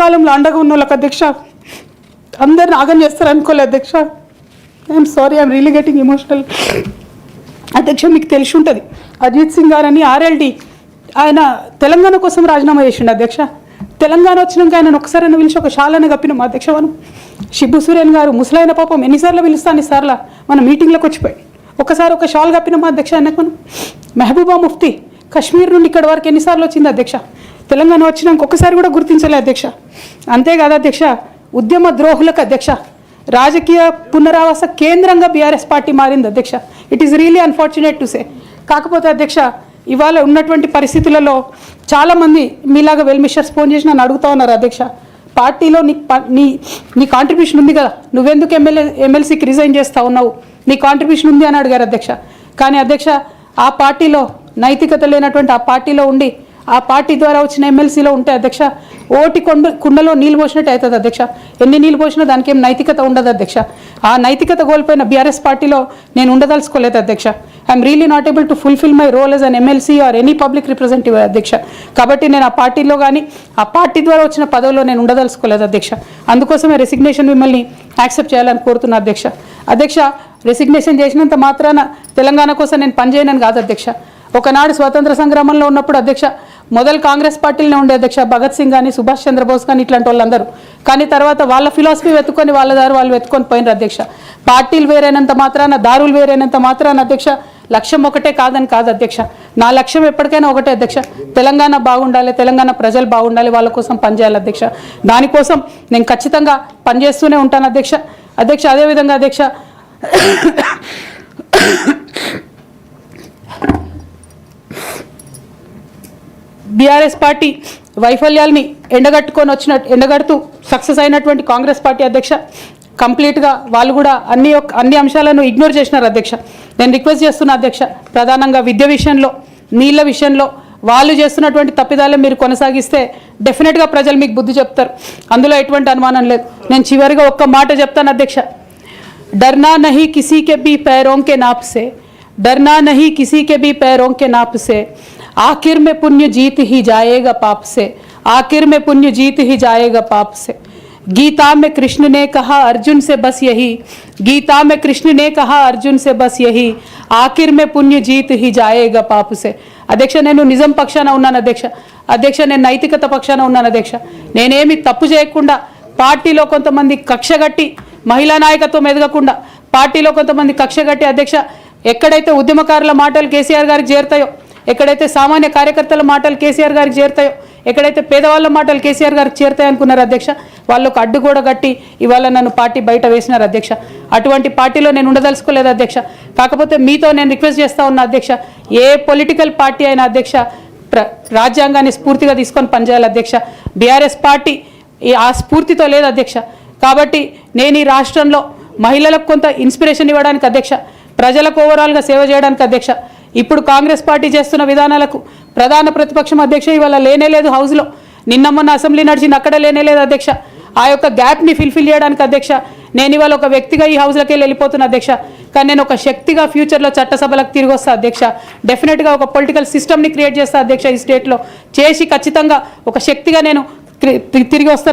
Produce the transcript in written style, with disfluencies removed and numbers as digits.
కష్టకాలంలో అండగా ఉన్న వాళ్ళకి అధ్యక్ష అందరిని ఆగం చేస్తారు అనుకోలేదు అధ్యక్ష. I'm sorry, I'm really getting emotional అధ్యక్ష. మీకు తెలిసి ఉంటుంది, అజిత్ సింగ్ గారు అని ఆర్ఎల్డి ఆయన తెలంగాణ కోసం రాజీనామా చేసిండు అధ్యక్ష. తెలంగాణ వచ్చినాక ఆయన ఒకసారి పిలిచి ఒక షాలని కప్పినాం అధ్యక్ష. మనం షిబ్బు సూర్యన్ గారు ముసలైన పాపం ఎన్నిసార్లు పిలుస్తాను ఇసార్లా మన మీటింగ్లోకి వచ్చిపోయి ఒకసారి ఒక షాల్ కప్పినామా అధ్యక్ష ఆయనకు. మనం మెహబూబా ముఫ్తీ కశ్మీర్ నుండి ఇక్కడ వరకు ఎన్నిసార్లు వచ్చింది అధ్యక్ష. తెలంగాణ వచ్చినాక ఒక్కసారి కూడా గుర్తించలే అధ్యక్ష. అంతేకాదు అధ్యక్ష, ఉద్యమ ద్రోహులకు అధ్యక్ష రాజకీయ పునరావాస కేంద్రంగా బీఆర్ఎస్ పార్టీ మారింది అధ్యక్ష. It is really unfortunate to say. కాకపోతే అధ్యక్ష ఇవాళ ఉన్నటువంటి పరిస్థితులలో చాలామంది మీలాగా వెల్మిషర్స్ ఫోన్ చేసి నన్ను అడుగుతూ ఉన్నారు అధ్యక్ష, పార్టీలో నీ కాంట్రిబ్యూషన్ ఉంది కదా, నువ్వెందుకు ఎమ్మెల్సీకి రిజైన్ చేస్తూ ఉన్నావు, నీ కాంట్రిబ్యూషన్ ఉంది అని అడిగారు అధ్యక్ష. కానీ అధ్యక్ష ఆ పార్టీలో నైతికత లేనటువంటి ఆ పార్టీలో ఉండి ఆ పార్టీ ద్వారా వచ్చిన ఎమ్మెల్సీలో ఉంటే అధ్యక్ష ఓటి కుండలో నీళ్ళు పోసినట్టు అవుతుంది అధ్యక్ష. ఎన్ని నీళ్ళు పోసినా దానికి ఏం నైతికత ఉండదు అధ్యక్ష. ఆ నైతికత కోల్పోయిన బీఆర్ఎస్ పార్టీలో నేను ఉండదలుచుకోలేదు అధ్యక్ష. I'm really not able to fulfil my role as an MLC or any public representative అధ్యక్ష. కాబట్టి నేను ఆ పార్టీలో కానీ ఆ పార్టీ ద్వారా వచ్చిన పదవిలో నేను ఉండదలుచుకోలేదు అధ్యక్ష. అందుకోసమే రెసిగ్నేషన్ మిమ్మల్ని యాక్సెప్ట్ చేయాలని కోరుతున్నా అధ్యక్ష. అధ్యక్ష రెసిగ్నేషన్ చేసినంత మాత్రాన తెలంగాణ కోసం నేను పనిచేయనని కాదు అధ్యక్ష. ఒకనాడు స్వాతంత్ర సంగ్రామంలో ఉన్నప్పుడు అధ్యక్ష మొదలు కాంగ్రెస్ పార్టీలోనే ఉండే అధ్యక్ష, భగత్ సింగ్ కానీ సుభాష్ చంద్రబోస్ కానీ ఇట్లాంటి వాళ్ళందరూ. కానీ తర్వాత వాళ్ళ ఫిలాసఫీ వెతుక్కొని వాళ్ళ దారి వాళ్ళు వెతుక్కొని పోయినారు అధ్యక్ష. పార్టీలు వేరైనంత మాత్రాన దారులు వేరైనంత మాత్రాన అధ్యక్ష లక్ష్యం ఒకటే కాదని కాదు అధ్యక్ష. నా లక్ష్యం ఎప్పటికైనా ఒకటే అధ్యక్ష, తెలంగాణ బాగుండాలి, తెలంగాణ ప్రజలు బాగుండాలి, వాళ్ళ కోసం పనిచేయాలి అధ్యక్ష. దానికోసం నేను ఖచ్చితంగా పనిచేస్తూనే ఉంటాను అధ్యక్ష. అధ్యక్ష అదేవిధంగా అధ్యక్ష బీఆర్ఎస్ పార్టీ వైఫల్యాల్ని ఎండగడుతూ సక్సెస్ అయినటువంటి కాంగ్రెస్ పార్టీ అధ్యక్ష కంప్లీట్గా వాళ్ళు కూడా అన్ని అంశాలను ఇగ్నోర్ చేసినారు అధ్యక్ష. నేను రిక్వెస్ట్ చేస్తున్నా అధ్యక్ష, ప్రధానంగా విద్య విషయంలో, నీళ్ళ విషయంలో వాళ్ళు చేస్తున్నటువంటి తప్పిదాలే మీరు కొనసాగిస్తే డెఫినెట్గా ప్రజలు మీకు బుద్ధి చెప్తారు, అందులో ఎటువంటి అనుమానం లేదు. నేను చివరిగా ఒక్క మాట చెప్తాను అధ్యక్ష, डरना नहीं किसी के भी पैरों के नाप से, डरना नहीं किसी के भी पैरों के नाप से, आखिर में पुण्य जीत ही जाएगा पाप से, आखिर में पुण्य जीत ही जाएगा पाप से. गीता में कृष्ण ने कहा अर्जुन से बस यही, गीता में कृष्ण ने कहा अर्जुन से बस यही, आखिर में पुण्य जीत ही जाएगा पाप से. అధ్యక్ష నేను నిజం పక్షాన ఉన్నాను అధ్యక్ష. అధ్యక్ష నేను నైతికత పక్షాన ఉన్నాను అధ్యక్ష. నేనేమి తప్పు చేయకుండా పార్టీలో కొంతమంది కక్షగట్టి మహిళా నాయకత్వం ఎదగకుండా పార్టీలో కొంతమంది కక్షగట్టి అధ్యక్ష ఎక్కడైతే ఉద్యమకారుల మాటలు కేసీఆర్ గారికి చేరుతాయో, ఎక్కడైతే సామాన్య కార్యకర్తల మాటలు కేసీఆర్ గారికి చేరుతాయో, ఎక్కడైతే పేదవాళ్ళ మాటలు కేసీఆర్ గారికి చేరుతాయి అనుకున్నారు అధ్యక్ష, వాళ్ళకు అడ్డు కూడా కట్టి ఇవాళ నన్ను పార్టీ బయట వేసినారు అధ్యక్ష. అటువంటి పార్టీలో నేను ఉండదలుచుకోలేదు అధ్యక్ష. కాకపోతే మీతో నేను రిక్వెస్ట్ చేస్తా ఉన్నా అధ్యక్ష, ఏ పొలిటికల్ పార్టీ అయినా అధ్యక్ష రాజ్యాంగాన్ని స్ఫూర్తిగా తీసుకొని పనిచేయాలి అధ్యక్ష. బీఆర్ఎస్ పార్టీ ఆ స్ఫూర్తితో లేదు అధ్యక్ష. కాబట్టి నేను ఈ రాష్ట్రంలో మహిళలకు కొంత ఇన్స్పిరేషన్ ఇవ్వడానికి అధ్యక్ష, ప్రజలకు ఓవరాల్గా సేవ చేయడానికి అధ్యక్ష, ఇప్పుడు కాంగ్రెస్ పార్టీ చేస్తున్న విధానాలకు ప్రధాన ప్రతిపక్షం అధ్యక్ష ఇవాళ లేనేలేదు హౌస్లో, నిన్న మొన్న అసెంబ్లీ నడిచింది అక్కడ లేనేలేదు అధ్యక్ష. ఆ యొక్క గ్యాప్ని ఫిల్ఫిల్ చేయడానికి అధ్యక్ష నేను ఇవాళ ఒక వ్యక్తిగా ఈ హౌస్లోకి వెళ్ళిపోతున్నా అధ్యక్ష. కానీ నేను ఒక శక్తిగా ఫ్యూచర్లో చట్టసభలకు తిరిగి వస్తా అధ్యక్ష. డెఫినెట్గా ఒక పొలిటికల్ సిస్టమ్ని క్రియేట్ చేస్తా అధ్యక్ష ఈ స్టేట్లో, చేసి ఖచ్చితంగా ఒక శక్తిగా నేను తిరిగి వస్తాను.